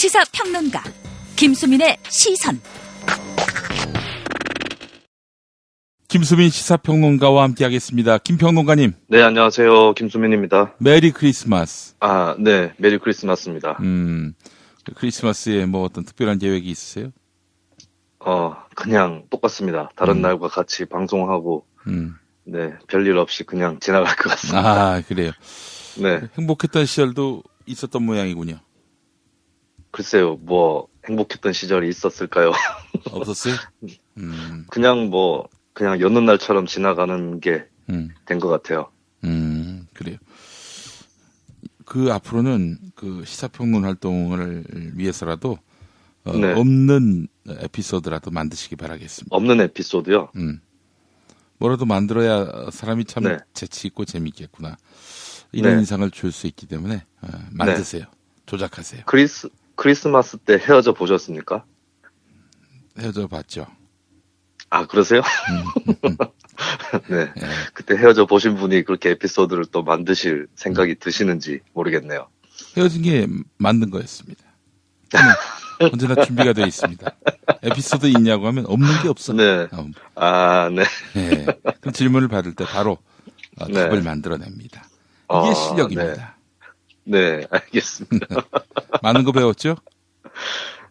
시사평론가 김수민의 시선. 김수민 시사평론가와 함께하겠습니다. 김평론가님. 네, 안녕하세요. 김수민입니다. 메리 크리스마스. 아, 네. 메리 크리스마스입니다. 크리스마스에 뭐 어떤 특별한 계획이 있으세요? 그냥 똑같습니다. 다른 날과 같이 방송하고, 네, 별일 없이 그냥 지나갈 것 같습니다. 아, 그래요. 네. 행복했던 시절도 있었던 모양이군요. 글쎄요, 뭐, 행복했던 시절이 있었을까요? 없었어요? 그냥 여느 날처럼 지나가는 게 된 것 같아요. 그래요. 그 앞으로는 그 시사평론 활동을 위해서라도 네. 없는 에피소드라도 만드시기 바라겠습니다. 없는 에피소드요? 뭐라도 만들어야 사람이 참 네. 재치 있고 재미있겠구나. 이런 네. 인상을 줄 수 있기 때문에 만드세요. 조작하세요. 크리스마스 때 헤어져 보셨습니까? 헤어져 봤죠. 아, 그러세요? 네. 예. 그때 헤어져 보신 분이 그렇게 에피소드를 또 만드실 생각이 드시는지 모르겠네요. 헤어진 게 만든 거였습니다. 언제나 준비가 되어 있습니다. 에피소드 있냐고 하면 없는 게 없어. 네. 아, 네. 네. 그 질문을 받을 때 바로 네. 답을 만들어냅니다. 이게 실력입니다. 네, 알겠습니다. 많은 거 배웠죠?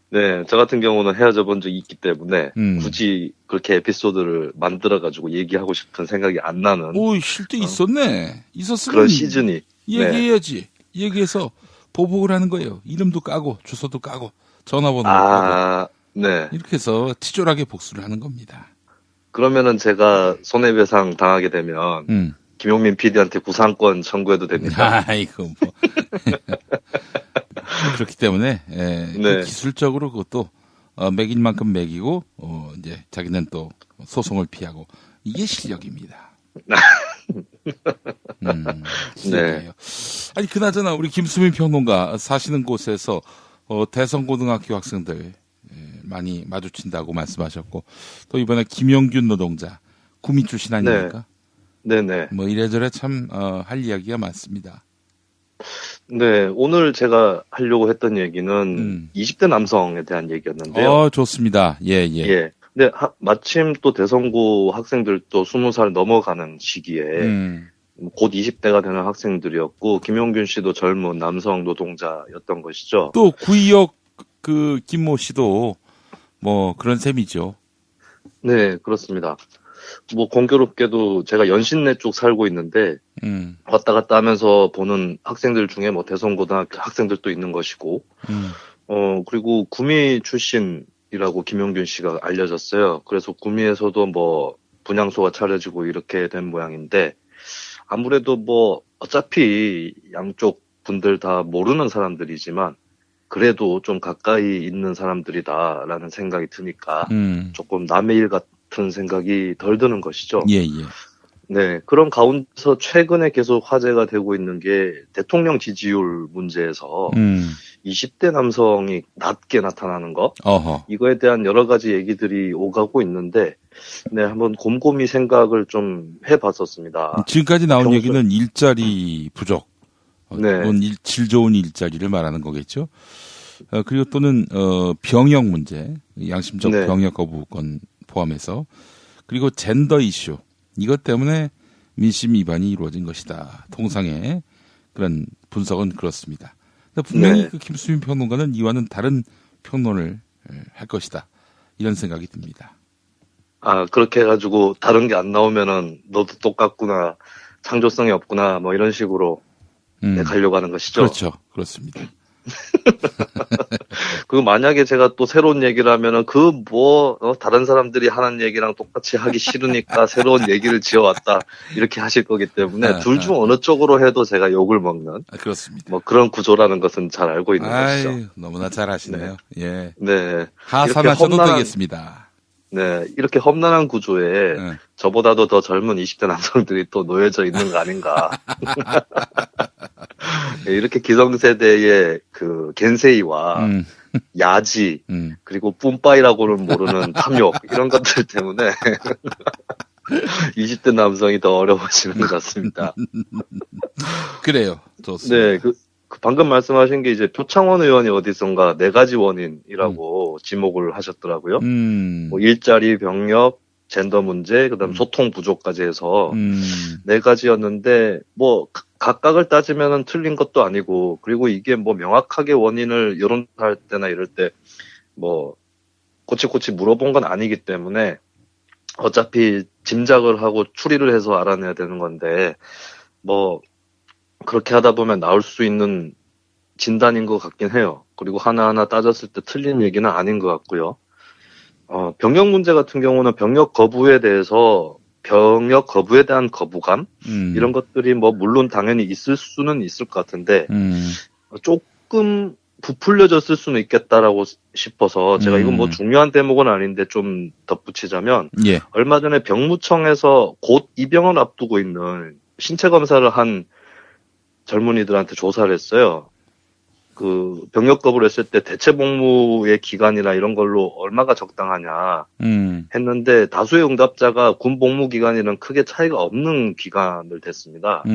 네, 저 같은 경우는 헤어져 본 적이 있기 때문에 굳이 그렇게 에피소드를 만들어가지고 얘기하고 싶은 생각이 안 나는 오, 쉴 때 있었네. 있었으면 그런 시즌이. 얘기해야지. 얘기해서 보복을 하는 거예요. 이름도 까고 주소도 까고 전화번호도 까고 아, 네. 이렇게 해서 치졸하게 복수를 하는 겁니다. 그러면은 제가 손해배상 당하게 되면 김용민 PD한테 구상권 청구해도 됩니까? 아이고 뭐 그렇기 때문에 네. 그 기술적으로 그것도 매길 만큼 매기고 이제 자기는 또 소송을 피하고 이게 실력입니다. 실력이에요. 아니 그나저나 우리 김수민 평론가 사시는 곳에서 대성고등학교 학생들 많이 마주친다고 말씀하셨고 또 이번에 김영균 노동자 구미 출신 아닙니까? 네네. 뭐 이래저래 참 할 이야기가 많습니다. 네, 오늘 제가 하려고 했던 얘기는 20대 남성에 대한 얘기였는데요. 좋습니다. 예. 예. 근데 마침 또 대성고 학생들도 20살 넘어가는 시기에 곧 20대가 되는 학생들이었고 김용균 씨도 젊은 남성 노동자였던 것이죠. 또 구의역 그 김모 씨도 뭐 그런 셈이죠. 네, 그렇습니다. 뭐 공교롭게도 제가 연신내 쪽 살고 있는데 왔다 갔다 하면서 보는 학생들 중에 뭐 대성고등학교 학생들도 있는 것이고 그리고 구미 출신이라고 김용균 씨가 알려졌어요. 그래서 구미에서도 뭐 분향소가 차려지고 이렇게 된 모양인데 아무래도 뭐 어차피 양쪽 분들 다 모르는 사람들이지만 그래도 좀 가까이 있는 사람들이다라는 생각이 드니까 조금 남의 일 같은 생각이 덜 드는 것이죠. 예. 네, 그런 가운데서 최근에 계속 화제가 되고 있는 게 대통령 지지율 문제에서 20대 남성이 낮게 나타나는 것, 이거에 대한 여러 가지 얘기들이 오가고 있는데, 네, 한번 곰곰이 생각을 좀 해봤었습니다. 지금까지 나온 얘기는 일자리 부족, 네. 질 좋은 일자리를 말하는 거겠죠. 그리고 또는 병역 문제, 양심적 네. 병역 거부권 포함해서 그리고 젠더 이슈 이것 때문에 민심 위반이 이루어진 것이다. 통상의 그런 분석은 그렇습니다. 분명히 네. 그 김수민 평론가는 이와는 다른 평론을 할 것이다. 이런 생각이 듭니다. 아, 그렇게 해가지고 다른 게 안 나오면은 너도 똑같구나, 창조성이 없구나, 뭐 이런 식으로 네, 가려고 하는 것이죠. 그렇죠. 그렇습니다. 그리고 만약에 제가 또 새로운 얘기를 하면은 다른 사람들이 하는 얘기랑 똑같이 하기 싫으니까 새로운 얘기를 지어왔다 이렇게 하실 거기 때문에 둘 중 어느 쪽으로 해도 제가 욕을 먹는 그렇습니다. 뭐 그런 구조라는 것은 잘 알고 있는 것이죠. 너무나 잘 아시네요. 네. 예. 네. 하산하셔도 되겠습니다. 네, 이렇게 험난한 구조에 저보다도 더 젊은 20대 남성들이 또 놓여져 있는 거 아닌가. 네, 이렇게 기성세대의 그 겐세이와 야지, 그리고 뿜빠이라고는 모르는 탐욕, 이런 것들 때문에 20대 남성이 더 어려워지는 것 같습니다. 그래요. 좋습니다. 네, 그 방금 말씀하신 게 이제 표창원 의원이 어디선가 4가지 원인이라고 지목을 하셨더라고요. 뭐 일자리, 병역, 젠더 문제, 그다음 소통 부족까지 해서 4가지였는데 뭐 각각을 따지면은 틀린 것도 아니고, 그리고 이게 뭐 명확하게 원인을 여론할 때나 이럴 때 뭐 꼬치꼬치 물어본 건 아니기 때문에 어차피 짐작을 하고 추리를 해서 알아내야 되는 건데, 뭐 그렇게 하다 보면 나올 수 있는 진단인 것 같긴 해요. 그리고 하나하나 따졌을 때 틀린 얘기는 아닌 것 같고요. 병역 문제 같은 경우는 병역 거부에 대한 거부감? 이런 것들이 뭐 물론 당연히 있을 수는 있을 것 같은데, 조금 부풀려졌을 수는 있겠다라고 싶어서 제가 이건 뭐 중요한 대목은 아닌데 좀 덧붙이자면, 예. 얼마 전에 병무청에서 곧 입영을 앞두고 있는 신체 검사를 한 젊은이들한테 조사를 했어요. 그 병역 거부를 했을 때 대체 복무의 기간이나 이런 걸로 얼마가 적당하냐 했는데, 다수의 응답자가 군 복무 기간이랑 크게 차이가 없는 기간을 댔습니다.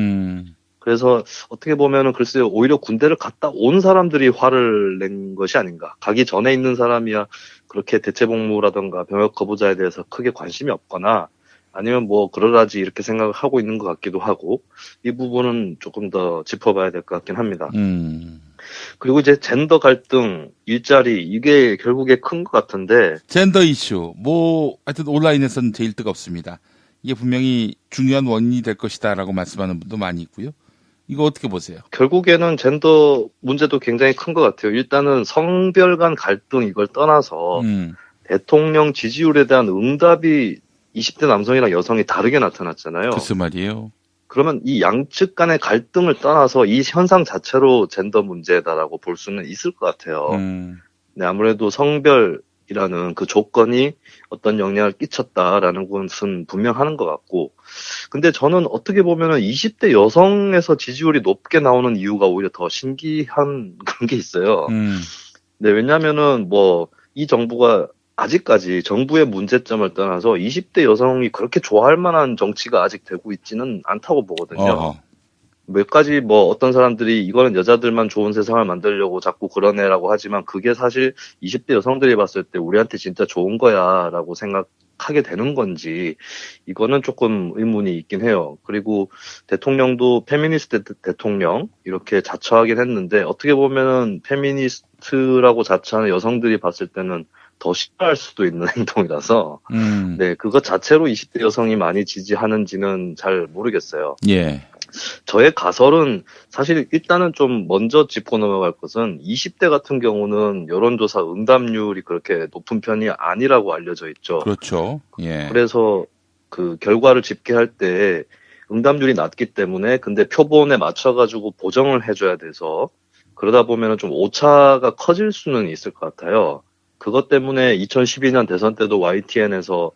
그래서 어떻게 보면은 글쎄요, 오히려 군대를 갔다 온 사람들이 화를 낸 것이 아닌가. 가기 전에 있는 사람이야 그렇게 대체 복무라던가 병역 거부자에 대해서 크게 관심이 없거나 아니면 뭐 그러라지 이렇게 생각을 하고 있는 것 같기도 하고, 이 부분은 조금 더 짚어봐야 될 것 같긴 합니다. 그리고 이제 젠더 갈등, 일자리, 이게 결국에 큰 것 같은데. 젠더 이슈, 뭐 하여튼 온라인에서는 제일 뜨겁습니다. 이게 분명히 중요한 원인이 될 것이다라고 말씀하는 분도 많이 있고요. 이거 어떻게 보세요? 결국에는 젠더 문제도 굉장히 큰 것 같아요. 일단은 성별 간 갈등 이걸 떠나서 대통령 지지율에 대한 응답이 20대 남성이랑 여성이 다르게 나타났잖아요. 글쎄 말이에요. 그러면 이 양측 간의 갈등을 떠나서 이 현상 자체로 젠더 문제다라고 볼 수는 있을 것 같아요. 네, 아무래도 성별이라는 그 조건이 어떤 영향을 끼쳤다라는 것은 분명한 것 같고, 근데 저는 어떻게 보면은 20대 여성에서 지지율이 높게 나오는 이유가 오히려 더 신기한 그런 게 있어요. 네, 왜냐면은 뭐 이 정부가 아직까지 정부의 문제점을 떠나서 20대 여성이 그렇게 좋아할 만한 정치가 아직 되고 있지는 않다고 보거든요. 몇 가지 뭐 어떤 사람들이 이거는 여자들만 좋은 세상을 만들려고 자꾸 그러네라고 하지만, 그게 사실 20대 여성들이 봤을 때 우리한테 진짜 좋은 거야라고 생각하게 되는 건지, 이거는 조금 의문이 있긴 해요. 그리고 대통령도 페미니스트 대통령 이렇게 자처하긴 했는데, 어떻게 보면은 페미니스트라고 자처하는 여성들이 봤을 때는 더 싫어할 수도 있는 행동이라서, 네, 그것 자체로 20대 여성이 많이 지지하는지는 잘 모르겠어요. 예. 저의 가설은 사실 일단은 좀 먼저 짚고 넘어갈 것은, 20대 같은 경우는 여론조사 응답률이 그렇게 높은 편이 아니라고 알려져 있죠. 그렇죠. 예. 그래서 그 결과를 집계할 때 응답률이 낮기 때문에, 근데 표본에 맞춰가지고 보정을 해줘야 돼서 그러다 보면은 좀 오차가 커질 수는 있을 것 같아요. 그것 때문에 2012년 대선 때도 YTN에서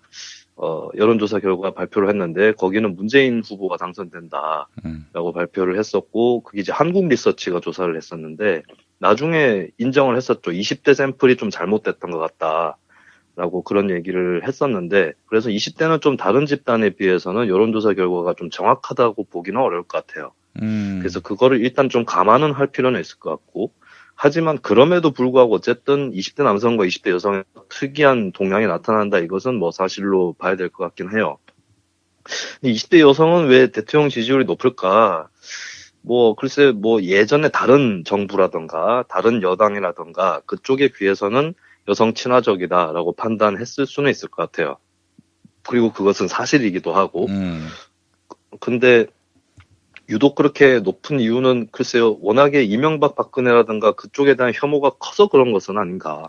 여론조사 결과 발표를 했는데, 거기는 문재인 후보가 당선된다라고 발표를 했었고, 그게 이제 한국 리서치가 조사를 했었는데 나중에 인정을 했었죠. 20대 샘플이 좀 잘못됐던 것 같다라고 그런 얘기를 했었는데, 그래서 20대는 좀 다른 집단에 비해서는 여론조사 결과가 좀 정확하다고 보기는 어려울 것 같아요. 그래서 그거를 일단 좀 감안은 할 필요는 있을 것 같고, 하지만 그럼에도 불구하고 어쨌든 20대 남성과 20대 여성의 특이한 동향이 나타난다, 이것은 뭐 사실로 봐야 될 것 같긴 해요. 20대 여성은 왜 대통령 지지율이 높을까? 뭐 글쎄 뭐 예전에 다른 정부라던가 다른 여당이라던가 그쪽에 비해서는 여성 친화적이다라고 판단했을 수는 있을 것 같아요. 그리고 그것은 사실이기도 하고. 근데 유독 그렇게 높은 이유는 글쎄요, 워낙에 이명박 박근혜라든가 그쪽에 대한 혐오가 커서 그런 것은 아닌가.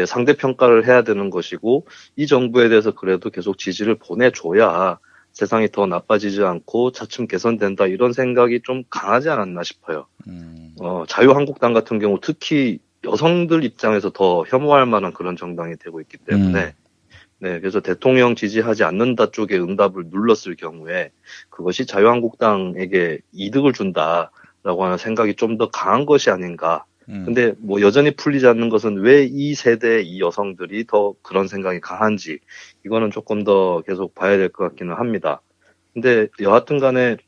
상대 평가를 해야 되는 것이고, 이 정부에 대해서 그래도 계속 지지를 보내줘야 세상이 더 나빠지지 않고 차츰 개선된다, 이런 생각이 좀 강하지 않았나 싶어요. 자유한국당 같은 경우 특히 여성들 입장에서 더 혐오할 만한 그런 정당이 되고 있기 때문에, 네, 그래서 대통령 지지하지 않는다 쪽에 응답을 눌렀을 경우에 그것이 자유한국당에게 이득을 준다라고 하는 생각이 좀 더 강한 것이 아닌가. 근데 뭐 여전히 풀리지 않는 것은 왜 이 세대의 이 여성들이 더 그런 생각이 강한지, 이거는 조금 더 계속 봐야 될 것 같기는 합니다. 근데 여하튼 간에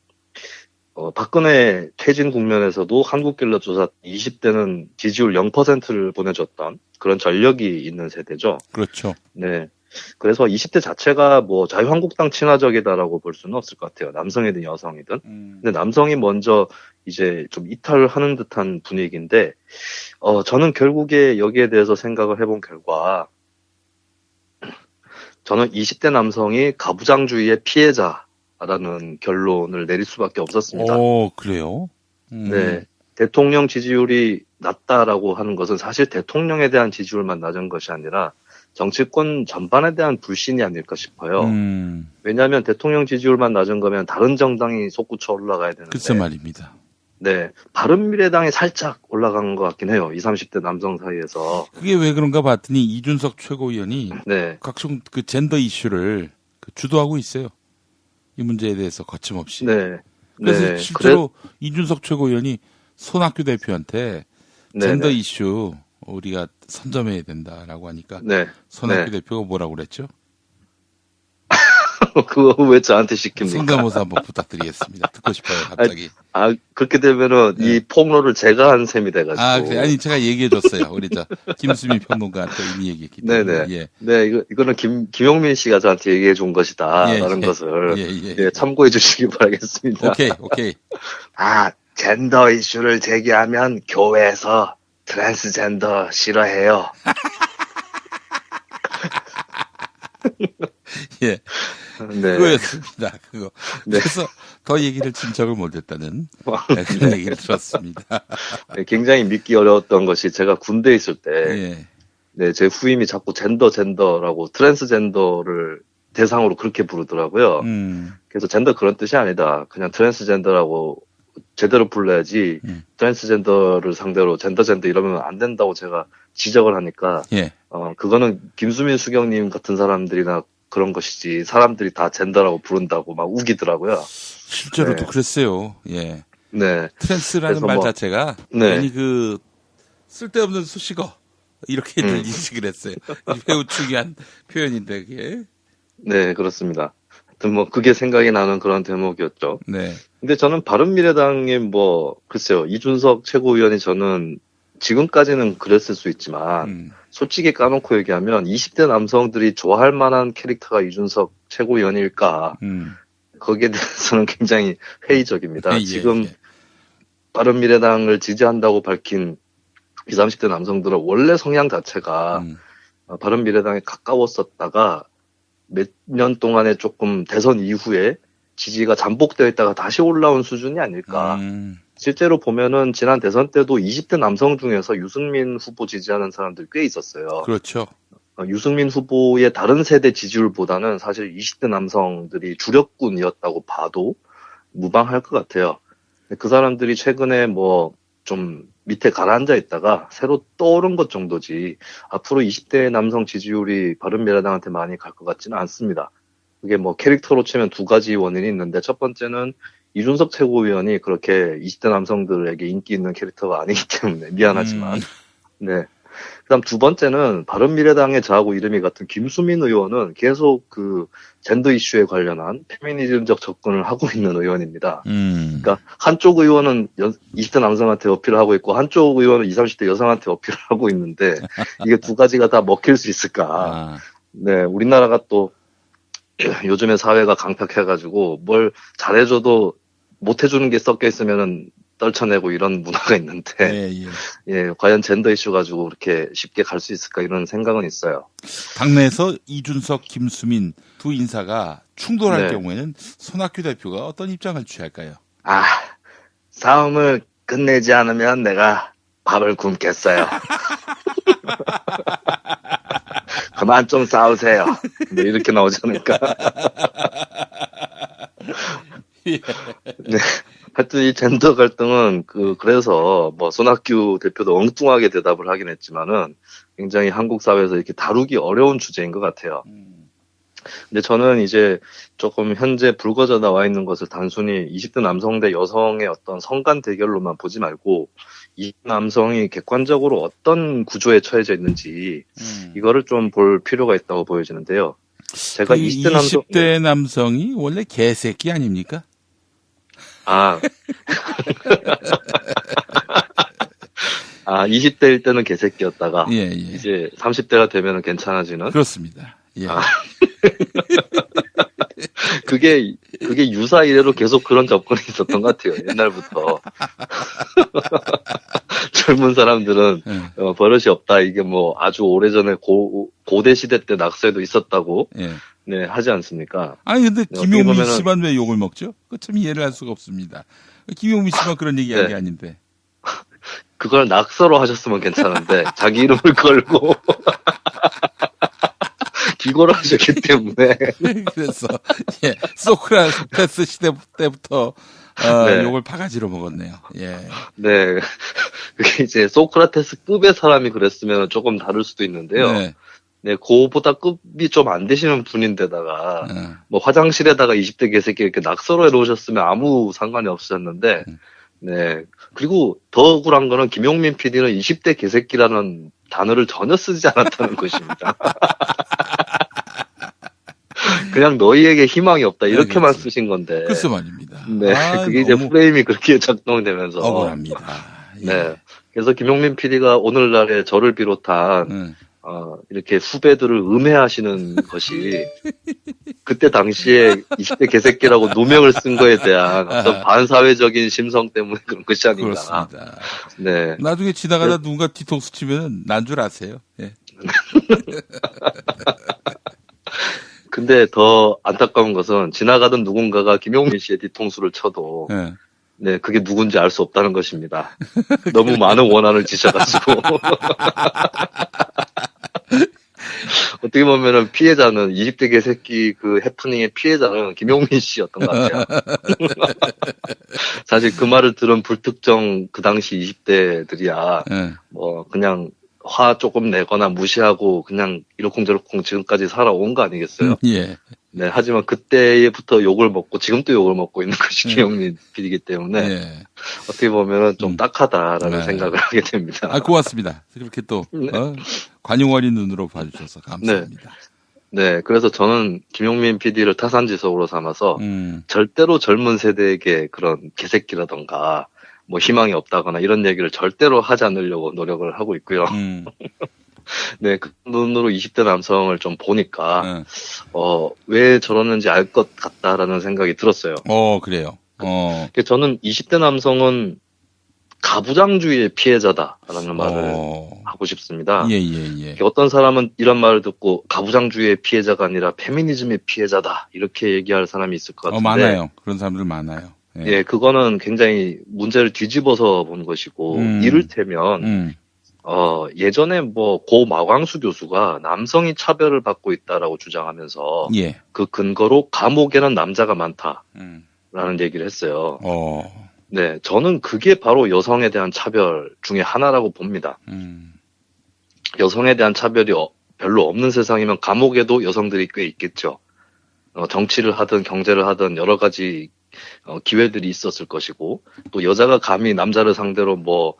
박근혜 퇴진 국면에서도 한국갤럽 조사 20대는 지지율 0%를 보내줬던 그런 전력이 있는 세대죠. 그렇죠. 네. 그래서 20대 자체가 뭐 자유한국당 친화적이다라고 볼 수는 없을 것 같아요. 남성이든 여성이든. 근데 남성이 먼저 이제 좀 이탈하는 듯한 분위기인데, 저는 결국에 여기에 대해서 생각을 해본 결과, 저는 20대 남성이 가부장주의의 피해자라는 결론을 내릴 수밖에 없었습니다. 그래요? 네. 대통령 지지율이 낮다라고 하는 것은 사실 대통령에 대한 지지율만 낮은 것이 아니라 정치권 전반에 대한 불신이 아닐까 싶어요. 왜냐하면 대통령 지지율만 낮은 거면 다른 정당이 솟구쳐 올라가야 되는데. 글쎄 말입니다. 네. 바른미래당이 살짝 올라간 것 같긴 해요. 20, 30대 남성 사이에서. 그게 왜 그런가 봤더니 이준석 최고위원이 네. 각종 그 젠더 이슈를 주도하고 있어요. 이 문제에 대해서 거침없이. 네. 그래서 네. 실제로 이준석 최고위원이 손학규 대표한테 젠더 네네. 이슈 우리가 선점해야 된다라고 하니까 네. 손학규 네. 대표가 뭐라고 그랬죠? 그거 왜 저한테 시킵니까? 성대모사 한번 부탁드리겠습니다. 듣고 싶어요, 갑자기. 그렇게 되면은 네. 이 폭로를 제가 한 셈이 돼가지고. 그래. 아니, 제가 얘기해줬어요. 우리 김수민 평론가한테 이미 얘기했기 때문에. 네네. 예. 네, 이거는 김용민 씨가 저한테 얘기해 준 것이다. 라는 것을. 예, 참고해 주시기 바라겠습니다. 오케이. 젠더 이슈를 제기하면 교회에서 트랜스젠더 싫어해요. 예. 네. 그거였습니다. 그거. 네. 그래서 더 얘기를 진척을 못했다는 그런 얘기를 들었습니다. 네, 굉장히 믿기 어려웠던 것이 제가 군대에 있을 때, 예. 네, 제 후임이 자꾸 젠더라고 트랜스젠더를 대상으로 그렇게 부르더라고요. 그래서 젠더 그런 뜻이 아니다. 그냥 트랜스젠더라고 제대로 불러야지 트랜스젠더를 상대로 젠더 이러면 안 된다고 제가 지적을 하니까 예. 그거는 김수민 수경님 같은 사람들이나 그런 것이지 사람들이 다 젠더라고 부른다고 막 우기더라고요. 실제로도 네. 그랬어요. 예. 네. 트랜스라는 말 자체가 네. 괜히 그 쓸데없는 수식어 이렇게 인식을 했어요. 매우 중요한 표현인데 그게. 네, 그렇습니다. 하여튼 뭐 그게 생각이 나는 그런 대목이었죠. 네. 근데 저는 바른미래당의 글쎄요. 이준석 최고위원이 저는 지금까지는 그랬을 수 있지만 솔직히 까놓고 얘기하면 20대 남성들이 좋아할 만한 캐릭터가 이준석 최고위원일까? 거기에 대해서는 굉장히 회의적입니다. 지금 바른미래당을 지지한다고 밝힌 20, 30대 남성들은 원래 성향 자체가 바른미래당에 가까웠었다가 몇 년 동안에 조금 대선 이후에 지지가 잠복되어 있다가 다시 올라온 수준이 아닐까. 실제로 보면은 지난 대선 때도 20대 남성 중에서 유승민 후보 지지하는 사람들 꽤 있었어요. 그렇죠. 유승민 후보의 다른 세대 지지율보다는 사실 20대 남성들이 주력군이었다고 봐도 무방할 것 같아요. 그 사람들이 최근에 좀 밑에 가라앉아 있다가 새로 떠오른 것 정도지 앞으로 20대 남성 지지율이 바른미래당한테 많이 갈 것 같지는 않습니다. 그게 캐릭터로 치면 두 가지 원인이 있는데 첫 번째는 이준석 최고위원이 그렇게 20대 남성들에게 인기 있는 캐릭터가 아니기 때문에 미안하지만 네. 그다음 두 번째는 바른미래당의 저하고 이름이 같은 김수민 의원은 계속 그 젠더 이슈에 관련한 페미니즘적 접근을 하고 있는 의원입니다. 그러니까 한쪽 의원은 20대 남성한테 어필을 하고 있고 한쪽 의원은 20, 30대 여성한테 어필을 하고 있는데 이게 두 가지가 다 먹힐 수 있을까? 네, 우리나라가 또 요즘에 사회가 강팍해가지고 뭘 잘해줘도 못해주는 게 섞여 있으면은 떨쳐내고 이런 문화가 있는데, 예, 과연 젠더 이슈 가지고 그렇게 쉽게 갈 수 있을까 이런 생각은 있어요. 당내에서 이준석, 김수민 두 인사가 충돌할 네. 경우에는 손학규 대표가 어떤 입장을 취할까요? 싸움을 끝내지 않으면 내가 밥을 굶겠어요. 그만 좀 싸우세요. 네, 이렇게 나오지 않을까. 네. 하여튼 이 젠더 갈등은 그래서 손학규 대표도 엉뚱하게 대답을 하긴 했지만은 굉장히 한국 사회에서 이렇게 다루기 어려운 주제인 것 같아요. 근데 저는 이제 조금 현재 불거져 나와 있는 것을 단순히 20대 남성 대 여성의 어떤 성간 대결로만 보지 말고 이 남성이 객관적으로 어떤 구조에 처해져 있는지 이거를 좀 볼 필요가 있다고 보여지는데요. 제가 20대 남성 20대 남성이 원래 개새끼 아닙니까? 아, 20대일 때는 개새끼였다가, 예, 예. 이제 30대가 되면은 괜찮아지는? 그렇습니다. 예. 그게 유사 이래로 계속 그런 접근이 있었던 것 같아요. 옛날부터. 젊은 사람들은 버릇이 없다. 이게 뭐 아주 오래전에 고대 시대 때 낙서에도 있었다고 예. 네, 하지 않습니까? 아니 근데 김용민 씨만 왜 욕을 먹죠? 그 참 이해를 할 수가 없습니다. 김용민 씨만 그런 얘기한 게 아닌데. 그걸 낙서로 하셨으면 괜찮은데 자기 이름을 걸고 기고를 하셨기 때문에 그래서 예, 소크라테스 시대 때부터 네. 욕을 바가지로 먹었네요. 예. 네. 그게 이제 소크라테스급의 사람이 그랬으면 조금 다를 수도 있는데요. 네. 네, 그보다 급이 좀 안 되시는 분인데다가 뭐 화장실에다가 20대 개새끼 이렇게 낙서로 해놓으셨으면 아무 상관이 없으셨는데 네. 그리고 더 억울한 거는 김용민 PD는 20대 개새끼라는 단어를 전혀 쓰지 않았다는 것입니다. 그냥 너희에게 희망이 없다 이렇게만 쓰신 건데. 글쎄 말입니다. 네, 그게 이제 프레임이 그렇게 작동되면서 억울합니다. 예. 네, 그래서 김용민 PD가 오늘날에 저를 비롯한 이렇게 후배들을 음해하시는 것이 그때 당시에 20대 개새끼라고 누명을 쓴 거에 대한 어떤 반사회적인 심성 때문에 그런 것이 아닌가. 그렇습니다. 네. 나중에 지나가다 누군가 뒤통수 치면 난 줄 아세요. 예. 근데 더 안타까운 것은 지나가던 누군가가 김용민 씨의 뒤통수를 쳐도 네, 그게 누군지 알 수 없다는 것입니다. 너무 많은 원한을 지셔가지고. 어떻게 보면은 피해자는 20대 개새끼 그 해프닝의 피해자는 김용민 씨였던 것 같아요. 사실 그 말을 들은 불특정 그 당시 20대들이야 뭐 그냥 화 조금 내거나 무시하고 그냥 이러쿵저러쿵 지금까지 살아온 거 아니겠어요? 예. 네, 하지만 그때부터 욕을 먹고 지금도 욕을 먹고 있는 것이 김용민 PD이기 때문에 어떻게 보면은 좀 딱하다라는 생각을 하게 됩니다. 고맙습니다. 그렇게 또 관용 어린 눈으로 봐주셔서 감사합니다. 네, 그래서 저는 김용민 PD를 타산지석으로 삼아서 절대로 젊은 세대에게 그런 개새끼라던가 뭐 희망이 없다거나 이런 얘기를 절대로 하지 않으려고 노력을 하고 있고요. 네, 그 눈으로 20대 남성을 좀 보니까, 왜 저러는지 알 것 같다라는 생각이 들었어요. 그래요. 저는 20대 남성은 가부장주의의 피해자다라는 말을 하고 싶습니다. 예. 어떤 사람은 이런 말을 듣고 가부장주의의 피해자가 아니라 페미니즘의 피해자다. 이렇게 얘기할 사람이 있을 것 같은데. 많아요. 그런 사람들 많아요. 예, 그거는 굉장히 문제를 뒤집어서 본 것이고, 이를테면, 예전에 뭐 고 마광수 교수가 남성이 차별을 받고 있다라고 주장하면서 그 근거로 감옥에는 남자가 많다라는 얘기를 했어요. 네, 저는 그게 바로 여성에 대한 차별 중에 하나라고 봅니다. 여성에 대한 차별이 별로 없는 세상이면 감옥에도 여성들이 꽤 있겠죠. 정치를 하든 경제를 하든 여러 가지 기회들이 있었을 것이고 또 여자가 감히 남자를 상대로 뭐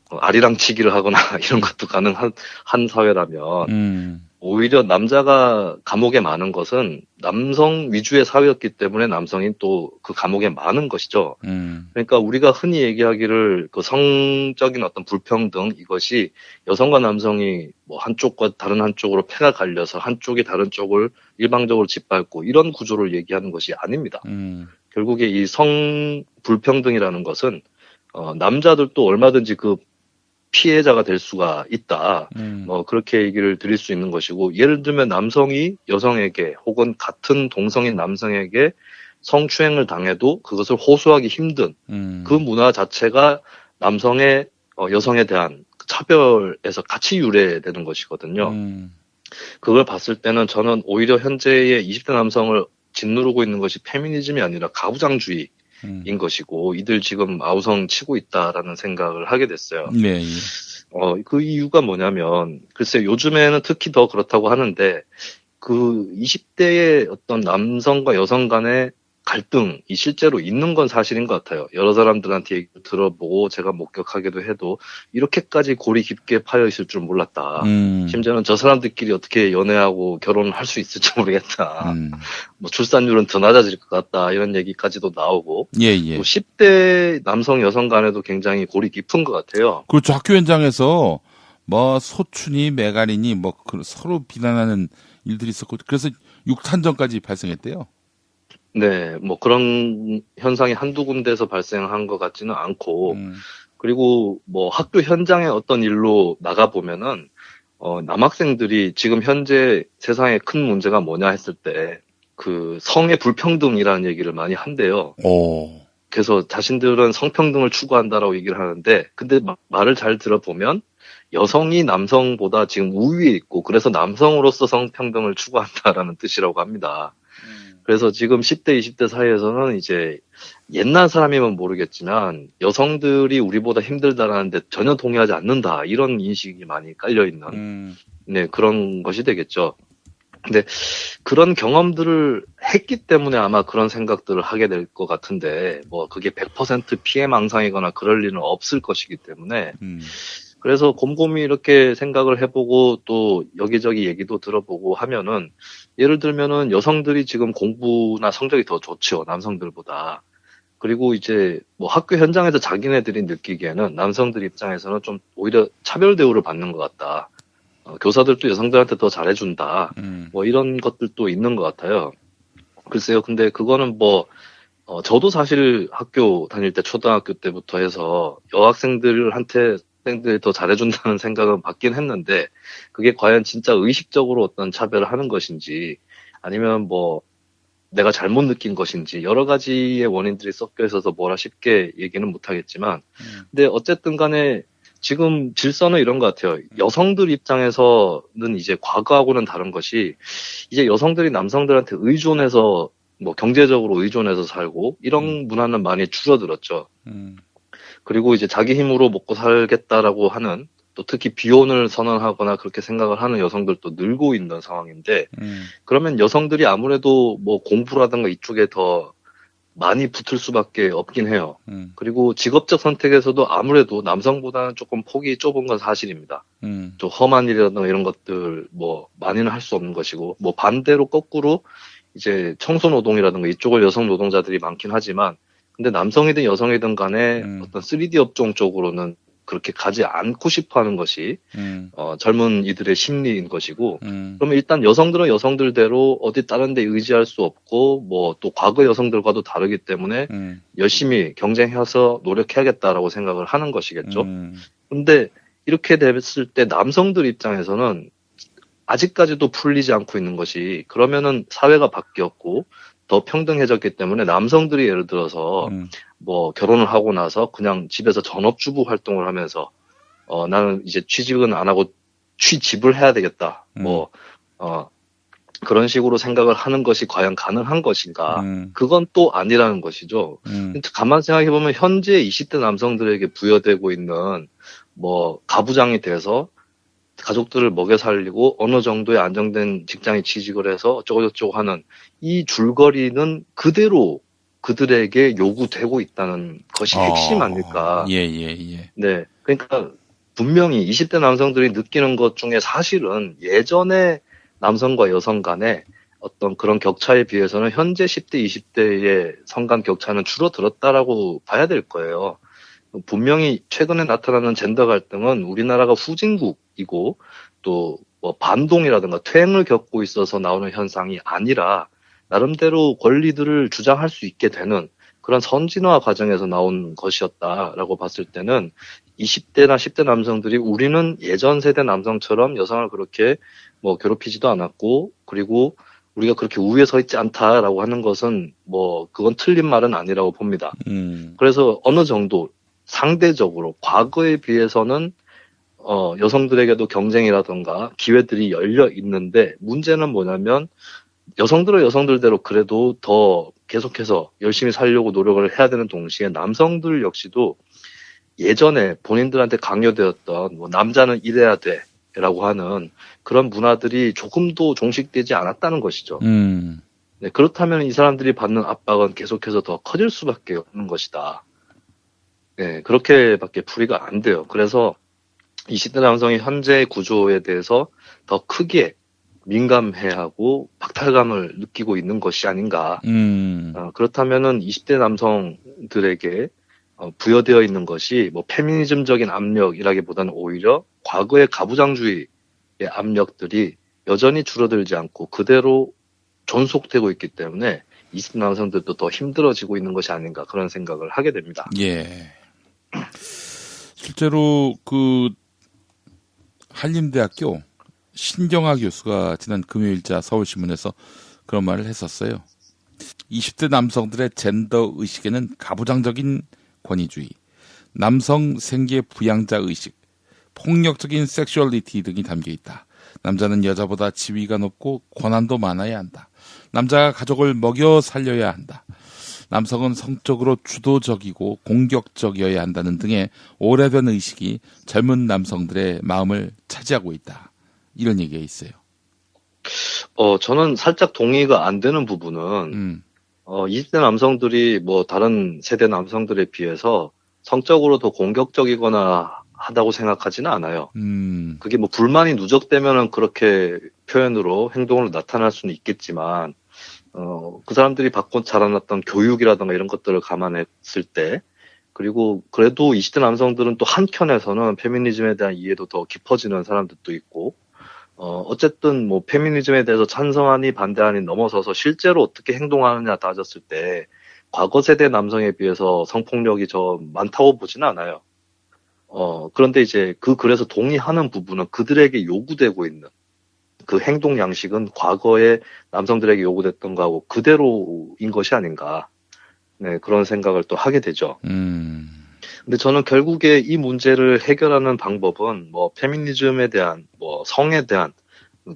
아리랑치기를 하거나 이런 것도 가능한 한 사회라면 오히려 남자가 감옥에 많은 것은 남성 위주의 사회였기 때문에 남성이 또 그 감옥에 많은 것이죠. 그러니까 우리가 흔히 얘기하기를 그 성적인 어떤 불평등 이것이 여성과 남성이 뭐 한쪽과 다른 한쪽으로 패가 갈려서 한쪽이 다른 쪽을 일방적으로 짓밟고 이런 구조를 얘기하는 것이 아닙니다. 결국에 이 성 불평등이라는 것은 남자들도 얼마든지 그 피해자가 될 수가 있다. 그렇게 얘기를 드릴 수 있는 것이고, 예를 들면 남성이 여성에게 혹은 같은 동성인 남성에게 성추행을 당해도 그것을 호소하기 힘든 그 문화 자체가 남성의 여성에 대한 차별에서 같이 유래되는 것이거든요. 그걸 봤을 때는 저는 오히려 현재의 20대 남성을 짓누르고 있는 것이 페미니즘이 아니라 가부장주의 인 것이고 이들 지금 아우성 치고 있다라는 생각을 하게 됐어요. 네. 그 이유가 뭐냐면 글쎄 요즘에는 특히 더 그렇다고 하는데 그 20대의 어떤 남성과 여성 간의 갈등이 실제로 있는 건 사실인 것 같아요. 여러 사람들한테 얘기 들어보고 제가 목격하기도 해도 이렇게까지 골이 깊게 파여 있을 줄 몰랐다. 심지어는 저 사람들끼리 어떻게 연애하고 결혼을 할 수 있을지 모르겠다. 뭐 출산율은 더 낮아질 것 같다. 이런 얘기까지도 나오고. 예. 또 10대 남성 여성 간에도 굉장히 골이 깊은 것 같아요. 그렇죠. 학교 현장에서 뭐 소춘이 메가리니 뭐 서로 비난하는 일들이 있었고 그래서 육탄전까지 발생했대요. 네, 뭐 그런 현상이 한두 군데에서 발생한 것 같지는 않고, 그리고 뭐 학교 현장에 어떤 일로 나가보면은, 남학생들이 지금 현재 세상에 큰 문제가 뭐냐 했을 때, 그 성의 불평등이라는 얘기를 많이 한대요. 그래서 자신들은 성평등을 추구한다라고 얘기를 하는데, 근데 말을 잘 들어보면, 여성이 남성보다 지금 우위에 있고, 그래서 남성으로서 성평등을 추구한다라는 뜻이라고 합니다. 그래서 지금 10대, 20대 사이에서는 이제 옛날 사람이면 모르겠지만 여성들이 우리보다 힘들다라는데 전혀 동의하지 않는다. 이런 인식이 많이 깔려있는, 네, 그런 것이 되겠죠. 근데 그런 경험들을 했기 때문에 아마 그런 생각들을 하게 될 것 같은데, 뭐 그게 100% 피해망상이거나 그럴 일은 없을 것이기 때문에, 그래서 곰곰이 이렇게 생각을 해보고 또 여기저기 얘기도 들어보고 하면은 예를 들면은 여성들이 지금 공부나 성적이 더 좋죠. 남성들보다. 그리고 이제 뭐 학교 현장에서 자기네들이 느끼기에는 남성들 입장에서는 좀 오히려 차별 대우를 받는 것 같다. 교사들도 여성들한테 더 잘해준다. 뭐 이런 것들도 있는 것 같아요. 글쎄요. 근데 그거는 뭐 저도 사실 학교 다닐 때 초등학교 때부터 해서 여학생들한테 학생들이 더 잘해준다는 생각은 받긴 했는데 그게 과연 진짜 의식적으로 어떤 차별을 하는 것인지 아니면 뭐 내가 잘못 느낀 것인지 여러 가지의 원인들이 섞여 있어서 뭐라 쉽게 얘기는 못하겠지만 근데 어쨌든 간에 지금 질서는 이런 것 같아요. 여성들 입장에서는 이제 과거하고는 다른 것이 이제 여성들이 남성들한테 의존해서 뭐 경제적으로 의존해서 살고 이런 문화는 많이 줄어들었죠. 그리고 이제 자기 힘으로 먹고 살겠다라고 하는 또 특히 비혼을 선언하거나 그렇게 생각을 하는 여성들도 늘고 있는 상황인데 그러면 여성들이 아무래도 뭐 공부라든가 이쪽에 더 많이 붙을 수밖에 없긴 해요. 그리고 직업적 선택에서도 아무래도 남성보다는 조금 폭이 좁은 건 사실입니다. 좀 험한 일이라든가 이런 것들 뭐 많이는 할 수 없는 것이고 뭐 반대로 거꾸로 이제 청소 노동이라든가 이쪽을 여성 노동자들이 많긴 하지만 근데 남성이든 여성이든 간에 어떤 3D 업종 쪽으로는 그렇게 가지 않고 싶어 하는 것이, 젊은 이들의 심리인 것이고, 그러면 일단 여성들은 여성들대로 어디 다른 데 의지할 수 없고, 뭐 또 과거 여성들과도 다르기 때문에 열심히 경쟁해서 노력해야겠다라고 생각을 하는 것이겠죠. 근데 이렇게 됐을 때 남성들 입장에서는 아직까지도 풀리지 않고 있는 것이, 그러면은 사회가 바뀌었고, 더 평등해졌기 때문에 남성들이 예를 들어서 뭐 결혼을 하고 나서 그냥 집에서 전업주부 활동을 하면서 나는 이제 취직은 안 하고 취집을 해야 되겠다. 뭐 그런 식으로 생각을 하는 것이 과연 가능한 것인가? 그건 또 아니라는 것이죠. 가만 생각해 보면 현재 20대 남성들에게 부여되고 있는 뭐 가부장이 돼서 가족들을 먹여 살리고 어느 정도의 안정된 직장에 취직을 해서 어쩌고저쩌고 하는 이 줄거리는 그대로 그들에게 요구되고 있다는 것이 핵심 아닐까. 예. 네. 그러니까 분명히 20대 남성들이 느끼는 것 중에 사실은 예전에 남성과 여성 간에 어떤 그런 격차에 비해서는 현재 10대, 20대의 성간 격차는 줄어들었다라고 봐야 될 거예요. 분명히 최근에 나타나는 젠더 갈등은 우리나라가 후진국이고 또 뭐 반동이라든가 퇴행을 겪고 있어서 나오는 현상이 아니라 나름대로 권리들을 주장할 수 있게 되는 그런 선진화 과정에서 나온 것이었다라고 봤을 때는 20대나 10대 남성들이 우리는 예전 세대 남성처럼 여성을 그렇게 뭐 괴롭히지도 않았고 그리고 우리가 그렇게 우위에 서 있지 않다라고 하는 것은 뭐 그건 틀린 말은 아니라고 봅니다. 그래서 어느 정도 상대적으로 과거에 비해서는 여성들에게도 경쟁이라던가 기회들이 열려 있는데 문제는 뭐냐면 여성들은 여성들대로 그래도 더 계속해서 열심히 살려고 노력을 해야 되는 동시에 남성들 역시도 예전에 본인들한테 강요되었던 뭐 남자는 이래야 돼라고 하는 그런 문화들이 조금도 종식되지 않았다는 것이죠. 네, 그렇다면 이 사람들이 받는 압박은 계속해서 더 커질 수밖에 없는 것이다. 네, 그렇게밖에 풀이가 안 돼요. 그래서 20대 남성이 현재 구조에 대해서 더 크게 민감해야 하고 박탈감을 느끼고 있는 것이 아닌가. 그렇다면은 20대 남성들에게 부여되어 있는 것이 뭐 페미니즘적인 압력이라기보다는 오히려 과거의 가부장주의의 압력들이 여전히 줄어들지 않고 그대로 존속되고 있기 때문에 20대 남성들도 더 힘들어지고 있는 것이 아닌가 그런 생각을 하게 됩니다. 예. 실제로 그 한림대학교 신경아 교수가 지난 금요일자 서울신문에서 그런 말을 했었어요. 20대 남성들의 젠더 의식에는 가부장적인 권위주의, 남성 생계 부양자 의식, 폭력적인 섹슈얼리티 등이 담겨 있다. 남자는 여자보다 지위가 높고 권한도 많아야 한다. 남자가 가족을 먹여 살려야 한다. 남성은 성적으로 주도적이고 공격적이어야 한다는 등의 오래된 의식이 젊은 남성들의 마음을 차지하고 있다. 이런 얘기가 있어요. 저는 살짝 동의가 안 되는 부분은 20대 남성들이 뭐 다른 세대 남성들에 비해서 성적으로 더 공격적이거나 하다고 생각하지는 않아요. 그게 뭐 불만이 누적되면은 그렇게 표현으로 행동으로 나타날 수는 있겠지만 그 사람들이 받고 자라났던 교육이라든가 이런 것들을 감안했을 때 그리고 그래도 20대 남성들은 또 한켠에서는 페미니즘에 대한 이해도 더 깊어지는 사람들도 있고 어쨌든 뭐 페미니즘에 대해서 찬성하니 반대하니 넘어서서 실제로 어떻게 행동하느냐 따졌을 때 과거 세대 남성에 비해서 성폭력이 저 많다고 보지는 않아요. 그런데 이제 그래서 동의하는 부분은 그들에게 요구되고 있는 그 행동 양식은 과거에 남성들에게 요구됐던 거하고 그대로인 것이 아닌가. 네, 그런 생각을 또 하게 되죠. 근데 저는 결국에 이 문제를 해결하는 방법은 뭐 페미니즘에 대한 뭐 성에 대한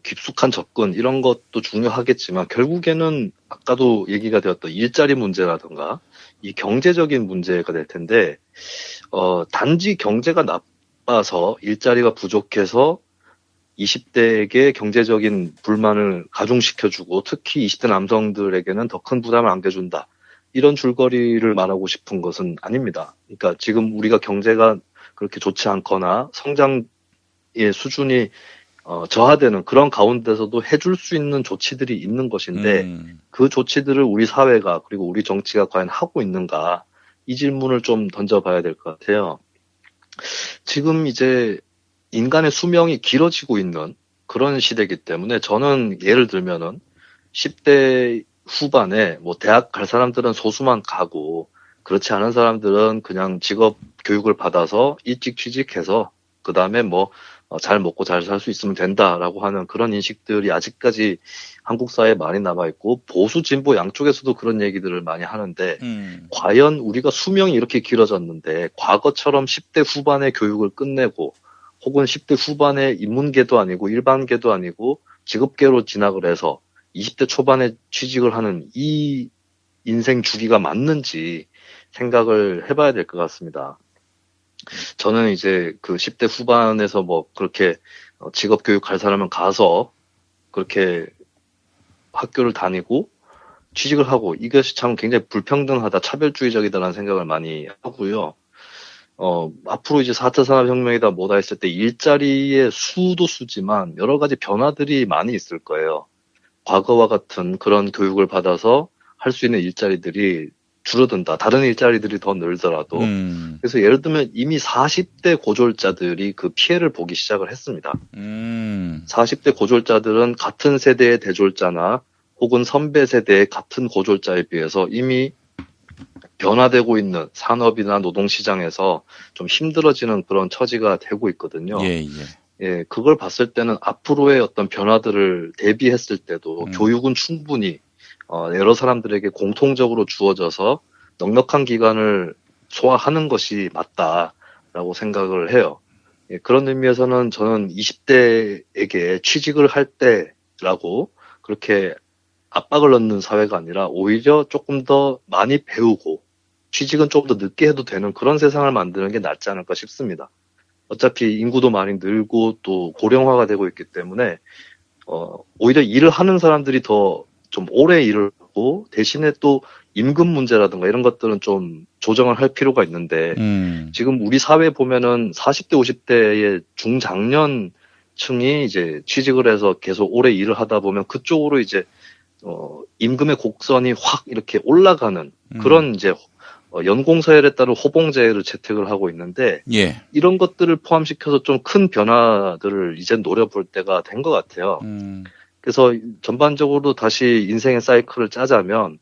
깊숙한 접근 이런 것도 중요하겠지만 결국에는 아까도 얘기가 되었던 일자리 문제라든가 이 경제적인 문제가 될 텐데 단지 경제가 나빠서 일자리가 부족해서 20대에게 경제적인 불만을 가중시켜주고 특히 20대 남성들에게는 더 큰 부담을 안겨준다. 이런 줄거리를 말하고 싶은 것은 아닙니다. 그러니까 지금 우리가 경제가 그렇게 좋지 않거나 성장의 수준이 저하되는 그런 가운데서도 해줄 수 있는 조치들이 있는 것인데 그 조치들을 우리 사회가 그리고 우리 정치가 과연 하고 있는가 이 질문을 좀 던져봐야 될 것 같아요. 지금 이제 인간의 수명이 길어지고 있는 그런 시대이기 때문에 저는 예를 들면은 10대 후반에 뭐 대학 갈 사람들은 소수만 가고 그렇지 않은 사람들은 그냥 직업 교육을 받아서 일찍 취직해서 그 다음에 뭐 잘 먹고 잘 살 수 있으면 된다라고 하는 그런 인식들이 아직까지 한국 사회에 많이 남아있고 보수 진보 양쪽에서도 그런 얘기들을 많이 하는데 과연 우리가 수명이 이렇게 길어졌는데 과거처럼 10대 후반의 교육을 끝내고 혹은 10대 후반의 인문계도 아니고 일반계도 아니고 직업계로 진학을 해서 20대 초반에 취직을 하는 이 인생 주기가 맞는지 생각을 해봐야 될 것 같습니다. 저는 이제 그 10대 후반에서 뭐 그렇게 직업 교육 갈 사람은 가서 그렇게 학교를 다니고 취직을 하고 이것이 참 굉장히 불평등하다, 차별주의적이다라는 생각을 많이 하고요. 앞으로 이제 4차 산업혁명이다 뭐다 했을 때 일자리의 수도 수지만 여러 가지 변화들이 많이 있을 거예요. 과거와 같은 그런 교육을 받아서 할 수 있는 일자리들이 줄어든다. 다른 일자리들이 더 늘더라도. 그래서 예를 들면 이미 40대 고졸자들이 그 피해를 보기 시작을 했습니다. 40대 고졸자들은 같은 세대의 대졸자나 혹은 선배 세대의 같은 고졸자에 비해서 이미 변화되고 있는 산업이나 노동시장에서 좀 힘들어지는 그런 처지가 되고 있거든요. 예, 그걸 봤을 때는 앞으로의 어떤 변화들을 대비했을 때도 교육은 충분히 여러 사람들에게 공통적으로 주어져서 넉넉한 기간을 소화하는 것이 맞다라고 생각을 해요. 예, 그런 의미에서는 저는 20대에게 취직을 할 때라고 그렇게 압박을 넣는 사회가 아니라 오히려 조금 더 많이 배우고 취직은 좀 더 늦게 해도 되는 그런 세상을 만드는 게 낫지 않을까 싶습니다. 어차피 인구도 많이 늘고 또 고령화가 되고 있기 때문에 오히려 일을 하는 사람들이 더 좀 오래 일을 하고 대신에 또 임금 문제라든가 이런 것들은 좀 조정을 할 필요가 있는데 지금 우리 사회 보면은 40대, 50대의 중장년층이 이제 취직을 해서 계속 오래 일을 하다 보면 그쪽으로 이제 임금의 곡선이 확 이렇게 올라가는 그런 이제 연공서열에 따른 호봉제를 채택을 하고 있는데 예. 이런 것들을 포함시켜서 좀 큰 변화들을 이제 노려볼 때가 된 것 같아요. 그래서 전반적으로 다시 인생의 사이클을 짜자면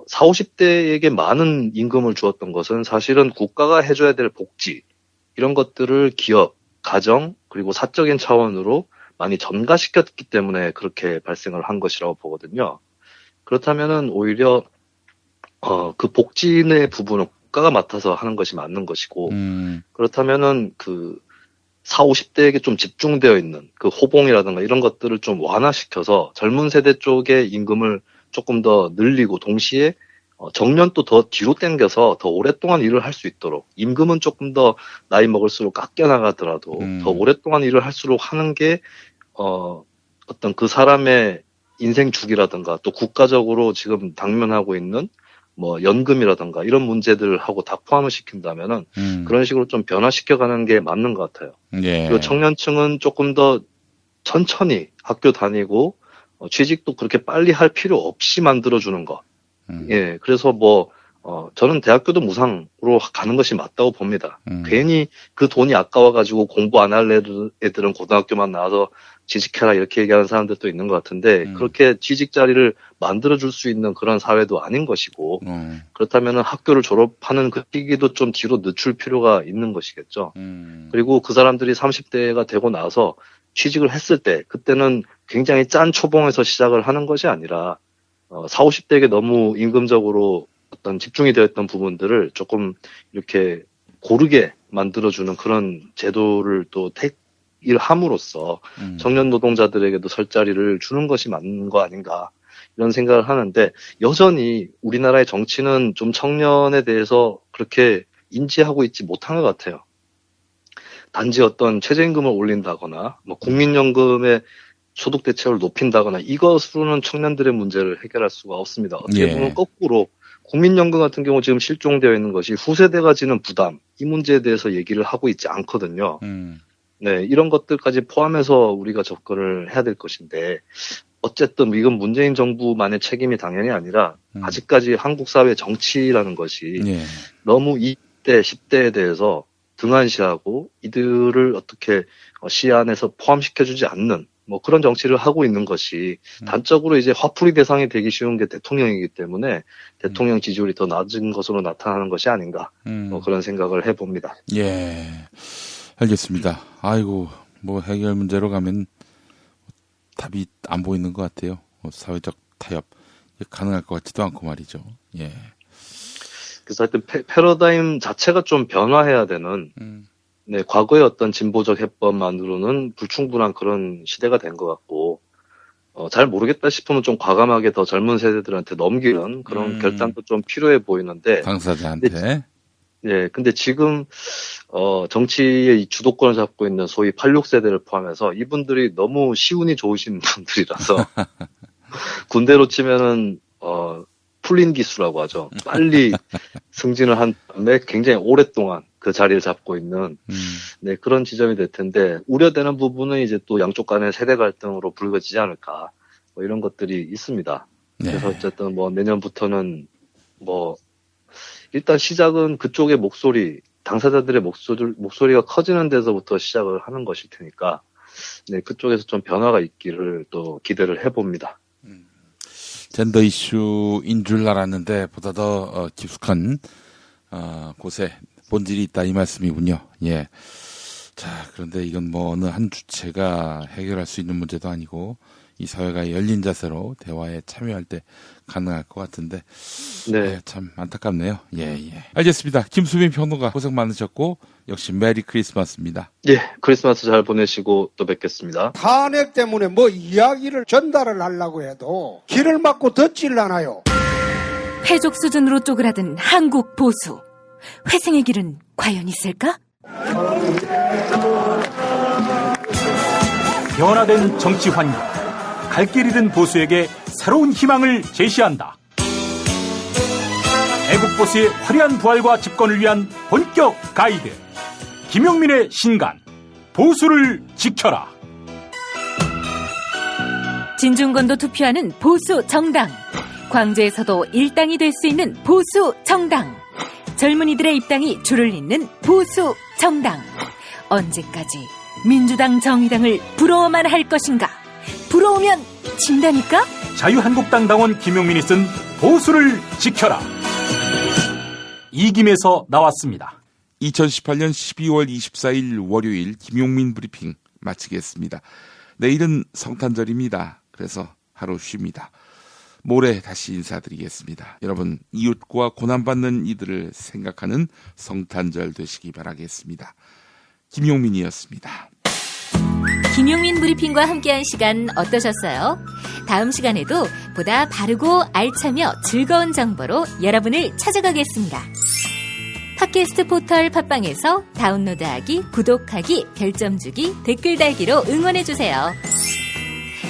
40, 50대에게 많은 임금을 주었던 것은 사실은 국가가 해줘야 될 복지 이런 것들을 기업, 가정 그리고 사적인 차원으로 많이 전가시켰기 때문에 그렇게 발생을 한 것이라고 보거든요. 그렇다면은 오히려 그 복지의 부분은 국가가 맡아서 하는 것이 맞는 것이고 그렇다면은 그 40, 50대에게 좀 집중되어 있는 그 호봉이라든가 이런 것들을 좀 완화시켜서 젊은 세대 쪽의 임금을 조금 더 늘리고 동시에 정년도 더 뒤로 당겨서 더 오랫동안 일을 할 수 있도록 임금은 조금 더 나이 먹을수록 깎여 나가더라도 더 오랫동안 일을 할수록 하는 게 어떤 그 사람의 인생 주기라든가 또 국가적으로 지금 당면하고 있는 뭐 연금이라든가 이런 문제들하고 다 포함을 시킨다면은 그런 식으로 좀 변화시켜가는 게 맞는 것 같아요. 예. 그리고 청년층은 조금 더 천천히 학교 다니고 취직도 그렇게 빨리 할 필요 없이 만들어주는 것. 예, 그래서 저는 대학교도 무상으로 가는 것이 맞다고 봅니다. 괜히 그 돈이 아까워가지고 공부 안 할 애들은 고등학교만 나와서 취직해라 이렇게 얘기하는 사람들도 있는 것 같은데 그렇게 취직 자리를 만들어줄 수 있는 그런 사회도 아닌 것이고 그렇다면 학교를 졸업하는 그 시기도 좀 뒤로 늦출 필요가 있는 것이겠죠. 그리고 그 사람들이 30대가 되고 나서 취직을 했을 때 그때는 굉장히 짠 초봉에서 시작을 하는 것이 아니라 40, 50대에게 너무 임금적으로 어떤 집중이 되었던 부분들을 조금 이렇게 고르게 만들어주는 그런 제도를 또 함으로써 청년 노동자들에게도 설 자리를 주는 것이 맞는 거 아닌가 이런 생각을 하는데 여전히 우리나라의 정치는 좀 청년에 대해서 그렇게 인지하고 있지 못한 것 같아요. 단지 어떤 최저임금을 올린다거나 뭐 국민연금의 소득 대체율을 높인다거나 이것으로는 청년들의 문제를 해결할 수가 없습니다. 어떻게 보면 거꾸로 국민연금 같은 경우 지금 실종되어 있는 것이 후세대가 지는 부담 이 문제에 대해서 얘기를 하고 있지 않거든요. 네, 이런 것들까지 포함해서 우리가 접근을 해야 될 것인데 어쨌든 이건 문재인 정부만의 책임이 당연히 아니라 아직까지 한국 사회 정치라는 것이 너무 20대, 10대에 대해서 등한시하고 이들을 어떻게 시야 안에서 포함시켜주지 않는 뭐 그런 정치를 하고 있는 것이 단적으로 이제 화풀이 대상이 되기 쉬운 게 대통령이기 때문에 대통령 지지율이 더 낮은 것으로 나타나는 것이 아닌가 뭐 그런 생각을 해봅니다. 예, 알겠습니다. 아이고 뭐 해결 문제로 가면 답이 안 보이는 것 같아요. 사회적 타협 가능할 것 같지도 않고 말이죠. 예. 그래서 하여튼 패러다임 자체가 좀 변화해야 되는 네, 과거의 어떤 진보적 해법만으로는 불충분한 그런 시대가 된 것 같고, 잘 모르겠다 싶으면 좀 과감하게 더 젊은 세대들한테 넘기는 그런 결단도 좀 필요해 보이는데. 당사자한테. 근데 지금, 정치의 이 주도권을 잡고 있는 소위 86세대를 포함해서 이분들이 너무 시운이 좋으신 분들이라서, 군대로 치면은, 풀린 기수라고 하죠. 빨리 승진을 한 다음에 굉장히 오랫동안 그 자리를 잡고 있는 네, 그런 지점이 될 텐데 우려되는 부분은 이제 또 양쪽 간의 세대 갈등으로 불거지지 않을까 뭐 이런 것들이 있습니다. 네. 그래서 어쨌든 뭐 내년부터는 뭐 일단 시작은 그쪽의 목소리, 당사자들의 목소리가 커지는 데서부터 시작을 하는 것일 테니까 네, 그쪽에서 좀 변화가 있기를 또 기대를 해봅니다. 젠더 이슈인 줄 알았는데 보다 더 깊숙한 곳에 본질이 있다 이 말씀이군요. 예. 자, 그런데 이건 뭐 어느 한 주체가 해결할 수 있는 문제도 아니고 이 사회가 열린 자세로 대화에 참여할 때 가능할 것 같은데 네, 참 안타깝네요. 예. 알겠습니다. 김수민 평론가 고생 많으셨고 역시 메리 크리스마스입니다. 예, 크리스마스 잘 보내시고 또 뵙겠습니다. 탄핵 때문에 뭐 이야기를 전달을 하려고 해도 길을 막고 듣질 않아요. 패족 수준으로 쪼그라든 한국 보수. 회생의 길은 과연 있을까? 변화된 정치 환경, 갈 길 잃은 보수에게 새로운 희망을 제시한다. 애국 보수의 화려한 부활과 집권을 위한 본격 가이드. 김용민의 신간, 보수를 지켜라. 진중권도 투표하는 보수 정당. 광주에서도 일당이 될 수 있는 보수 정당. 젊은이들의 입당이 줄을 잇는 보수 정당. 언제까지 민주당 정의당을 부러워만 할 것인가? 부러우면 진다니까? 자유한국당 당원 김용민이 쓴 보수를 지켜라. 이김에서 나왔습니다. 2018년 12월 24일 월요일 김용민 브리핑 마치겠습니다. 내일은 성탄절입니다. 그래서 하루 쉽니다. 모레 다시 인사드리겠습니다. 여러분, 이웃과 고난받는 이들을 생각하는 성탄절 되시기 바라겠습니다. 김용민이었습니다. 김용민 브리핑과 함께한 시간 어떠셨어요? 다음 시간에도 보다 바르고 알차며 즐거운 정보로 여러분을 찾아가겠습니다. 팟캐스트 포털 팟빵에서 다운로드하기, 구독하기, 별점 주기, 댓글 달기로 응원해주세요.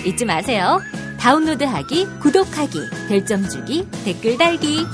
잊지 마세요. 다운로드하기, 구독하기, 별점 주기, 댓글 달기.